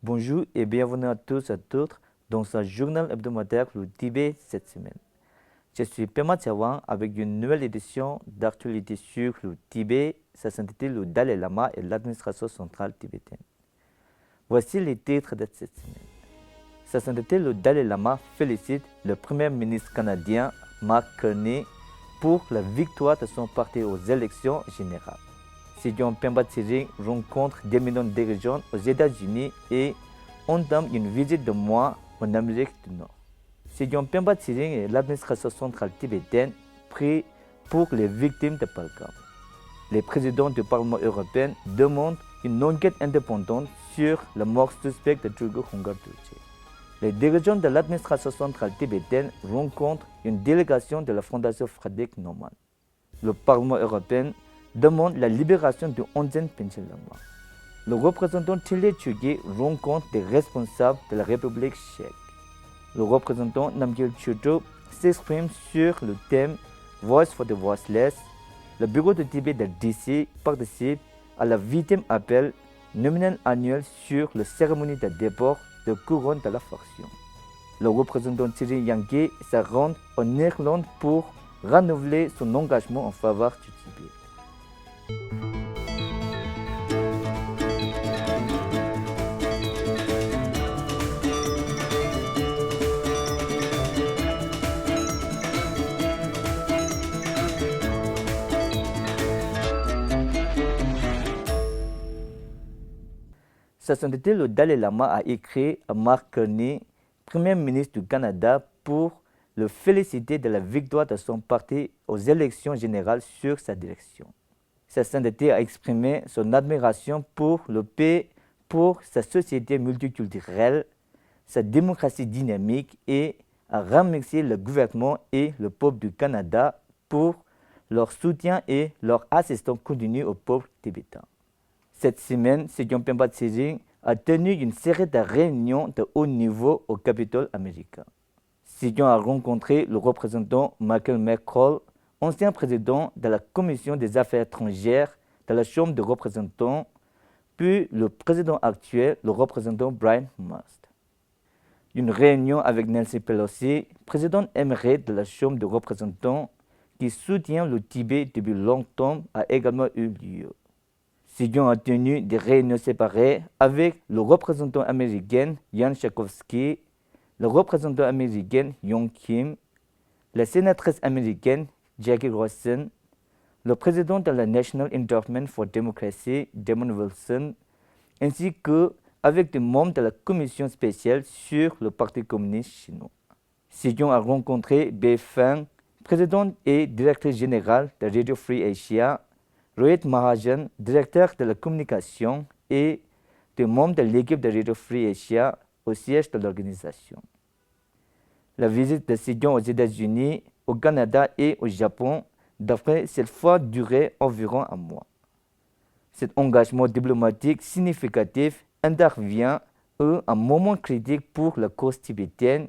Bonjour et bienvenue à tous et à toutes dans ce journal hebdomadaire Le Tibet cette semaine. Je suis Pema Tchawan avec une nouvelle édition d'actualité sur le Tibet. Ça s'intitule Le Dalai Lama et l'administration centrale tibétaine. Voici les titres de cette semaine. Ça s'intitule Le Dalai Lama félicite le Premier ministre canadien Mark Carney pour la victoire de son parti aux élections générales. Sidyon Pemba Tsering rencontre des millions de dirigeants aux États-Unis et entame une visite de mois en Amérique du Nord. Sidyon Pemba Tsering et l'administration centrale tibétaine prient pour les victimes de Pahalgam. Les présidents du Parlement européen demandent une enquête indépendante sur la mort suspecte de Tulku Khongar Tulche. Les dirigeants de l'administration centrale tibétaine rencontrent une délégation de la Fondation Frédéric Naumann. Le Parlement européen demande la libération de Onzen Panchen Lama. Le représentant Thilé Chugui rencontre des responsables de la République tchèque. Le représentant Namgyel Chuto s'exprime sur le thème Voice for the Voiceless. Le bureau de Tibet de DC participe à la 8e appel nominal annuel sur la cérémonie de départ de couronne de la faction. Le représentant Thierry Yanké se rend en Irlande pour renouveler son engagement en faveur du Tibet. Sa sainteté le Dalai Lama a écrit à Mark Carney, Premier ministre du Canada, pour le féliciter de la victoire de son parti aux élections générales sur sa direction. Sa sainteté a exprimé son admiration pour le pays, pour sa société multiculturelle, sa démocratie dynamique et a remercié le gouvernement et le peuple du Canada pour leur soutien et leur assistance continue au peuple tibétain. Cette semaine, Sidyon Pemba Tsering a tenu une série de réunions de haut niveau au Capitole américain. Sidyon a rencontré le représentant Michael McCall, ancien président de la Commission des Affaires étrangères de la Chambre des représentants, puis le président actuel, le représentant Brian Mast. Une réunion avec Nancy Pelosi, présidente émérite de la Chambre des représentants, qui soutient le Tibet depuis longtemps, a également eu lieu. Sidyon a tenu des réunions séparées avec le représentant américain Jan Schakowsky, le représentant américain Young Kim, la sénatrice américaine Jackie Rosen, le président de la National Endowment for Democracy, Damon Wilson, ainsi qu'avec des membres de la commission spéciale sur le Parti communiste chinois. Sidyon a rencontré Bei Feng, présidente et directrice générale de Radio Free Asia, Rohit Mahajan, directeur de la communication, et des membres de l'équipe de Radio Free Asia au siège de l'organisation. La visite de Sidyon aux États-Unis, au Canada et au Japon devrait cette fois durer environ un mois. Cet engagement diplomatique significatif intervient à un moment critique pour la cause tibétaine,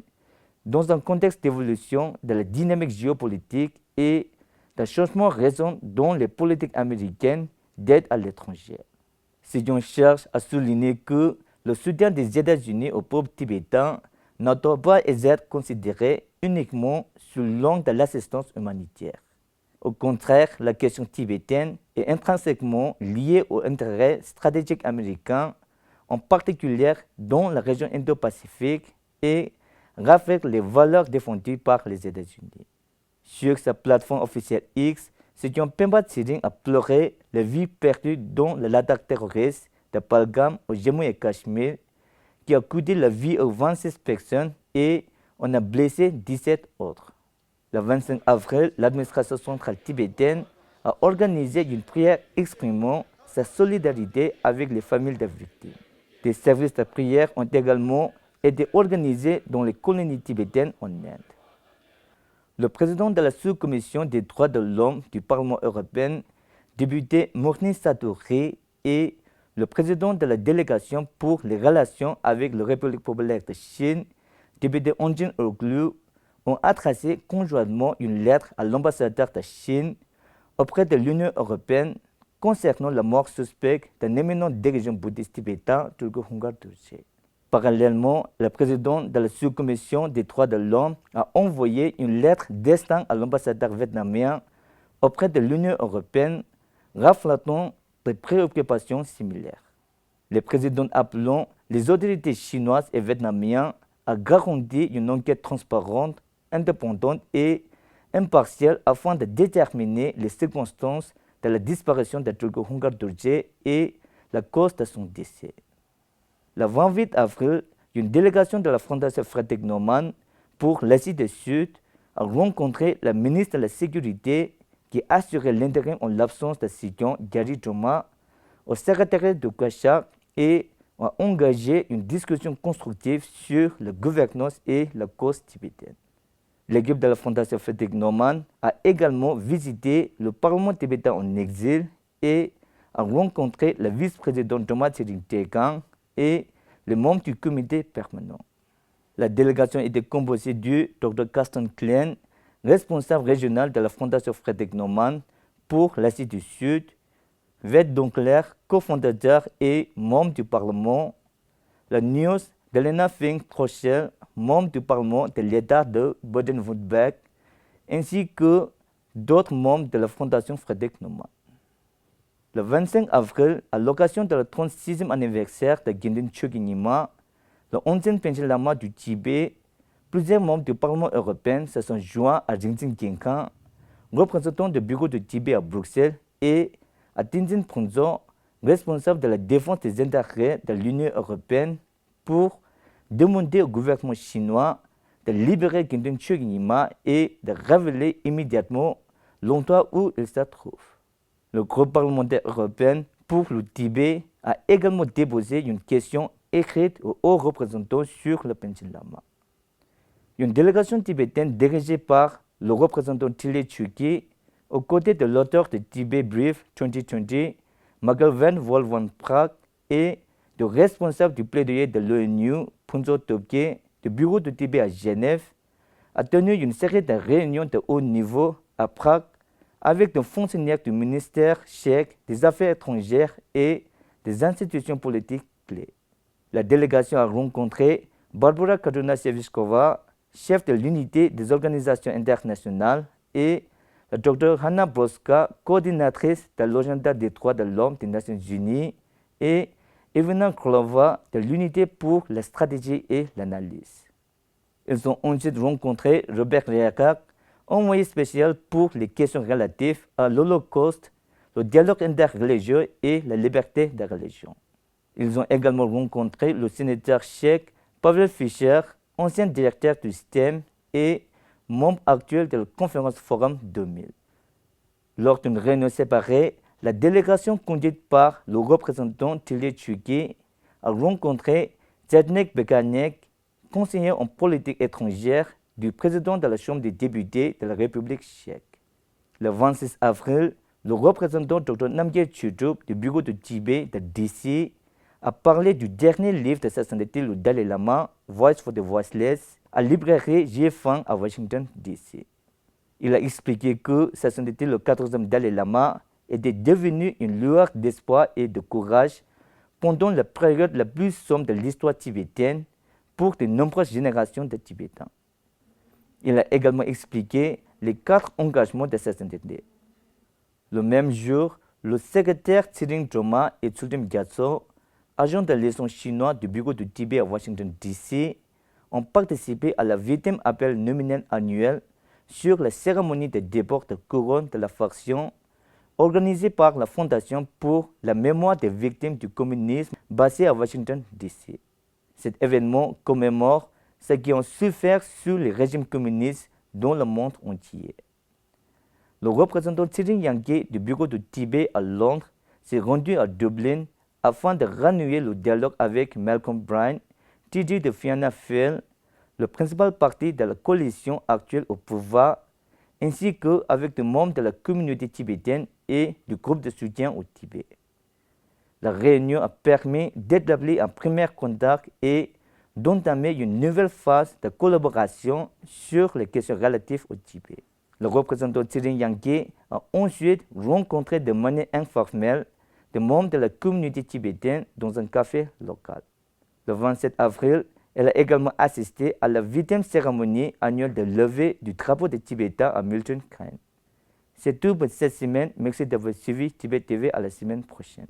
dans un contexte d'évolution de la dynamique géopolitique et d'un changement récent dans les politiques américaines d'aide à l'étranger. Sidyon cherche à souligner que le soutien des États-Unis au peuple tibétain ne doit pas être considéré uniquement sous l'angle de l'assistance humanitaire. Au contraire, la question tibétaine est intrinsèquement liée aux intérêts stratégiques américains, en particulier dans la région Indo-Pacifique, et reflète les valeurs défendues par les États-Unis. Sur sa plateforme officielle X, Sidyon Pemba Tsering a pleuré la vie perdue dans l'attaque terroriste de Pahalgam au Jammu et Cachemire, qui a coûté la vie aux 26 personnes et on a blessé 17 autres. Le 25 avril, l'administration centrale tibétaine a organisé une prière exprimant sa solidarité avec les familles des victimes. Des services de prière ont également été organisés dans les colonies tibétaines en Inde. Le président de la sous-commission des droits de l'homme du Parlement européen, député Murni Satouri, et le président de la délégation pour les relations avec la République populaire de Chine, député Onjin Urglu, ont adressé conjointement une lettre à l'ambassadeur de Chine auprès de l'Union européenne concernant la mort suspecte d'un éminent dirigeant bouddhiste tibétain, Tulku Khongar Tulche. Parallèlement, le président de la sous-commission des droits de l'homme a envoyé une lettre d'instant à l'ambassadeur vietnamien auprès de l'Union européenne, reflétant des préoccupations similaires. Le président appelant les autorités chinoises et vietnamiennes à garantir une enquête transparente, indépendante et impartiale afin de déterminer les circonstances de la disparition de Tulku Hungar Dorje et la cause de son décès. Le 28 avril, une délégation de la Fondation Frédéric Naumann pour l'Asie du Sud a rencontré la ministre de la Sécurité qui assurait l'intérim en l'absence de Sikyong Gary Joma au secrétariat de Kwachak et a engagé une discussion constructive sur la gouvernance et la cause tibétaine. L'équipe de la Fondation Frédéric Naumann a également visité le Parlement tibétain en exil et a rencontré le vice-président Joma Tsering Tekang et les membres du comité permanent. La délégation était composée du Dr Carsten Klein, responsable régional de la Fondation Frédéric Naumann pour l'Asie du Sud, Ved Donkler, cofondateur et membre du Parlement, la news d'Elena Fink Trochel, membre du Parlement de l'État de Baden-Württemberg, ainsi que d'autres membres de la Fondation Frédéric Naumann. Le 25 avril, à l'occasion de le 36e anniversaire de Gendun Chökyi Nyima, le 11e Panchen Lama du Tibet, plusieurs membres du Parlement européen se sont joints à Rinzin Genkan, représentant du bureau de Tibet à Bruxelles, et à Tenzin Ponzo, responsable de la défense des intérêts de l'Union européenne, pour demander au gouvernement chinois de libérer Gendun Chökyi Nyima et de révéler immédiatement l'endroit où il se trouve. Le groupe parlementaire européen pour le Tibet a également déposé une question écrite au haut représentant sur le Panchen Lama. Une délégation tibétaine dirigée par le représentant Thile Chökyi, aux côtés de l'auteur de Tibet Brief 2020, Magalvan Volvan Prak, et du responsable du plaidoyer de l'ONU, Punzo Tobke, du bureau de Tibet à Genève, a tenu une série de réunions de haut niveau à Prague avec des fonctionnaires du ministère tchèque des Affaires étrangères et des institutions politiques clés. La délégation a rencontré Barbara Kaduna-Seviskova, chef de l'unité des organisations internationales, et la Dr Hanna Broska, coordinatrice de l'agenda des droits de l'homme des Nations Unies, et Evina Krolova de l'unité pour la stratégie et l'analyse. Ils ont ensuite rencontré Robert Reakak, envoyé spécial pour les questions relatives à l'Holocauste, le dialogue interreligieux et la liberté de religion. Ils ont également rencontré le sénateur tchèque Pavel Fischer, ancien directeur du STEM et membre actuel de la conférence Forum 2000. Lors d'une réunion séparée, la délégation conduite par le représentant Thile Chökyi a rencontré Zdeněk Bekanek, conseiller en politique étrangère du président de la Chambre des députés de la République tchèque. Le 26 avril, le représentant Dr Namgyel Chudup du bureau de Tibet de DC a parlé du dernier livre de sa sainteté le Dalai Lama, Voice for the Voiceless, à la librairie Jiefang à Washington, D.C. Il a expliqué que sa sainteté le 14e Dalai Lama était devenu une lueur d'espoir et de courage pendant la période la plus sombre de l'histoire tibétaine pour de nombreuses générations de Tibétains. Il a également expliqué les 4 engagements de sa sainteté. Le même jour, le secrétaire Tsering Joma et Tsuldim Gyatso, agents de liaison chinois du bureau de Tibet à Washington, D.C., ont participé à la 8e appel nominal annuel sur la cérémonie de déport de couronne de la faction organisée par la Fondation pour la mémoire des victimes du communisme basée à Washington, D.C. Cet événement commémore ceux qui ont souffert sous les régimes communistes dans le monde entier. Le représentant Tsering Yangke du bureau de Tibet à Londres s'est rendu à Dublin afin de renouer le dialogue avec Malcolm Bryan, TG de Fianna Fáil, le principal parti de la coalition actuelle au pouvoir, ainsi qu'avec des membres de la communauté tibétaine et du groupe de soutien au Tibet. La réunion a permis d'établir un premier contact et d'entamer une nouvelle phase de collaboration sur les questions relatives au Tibet. Le représentant Tsering Yangke a ensuite rencontré de manière informelle des membres de la communauté tibétaine dans un café local. Le 27 avril, elle a également assisté à la 8e cérémonie annuelle de levée du drapeau des Tibétains à Milton Keynes. C'est tout pour cette semaine. Merci d'avoir suivi Tibet TV. À la semaine prochaine.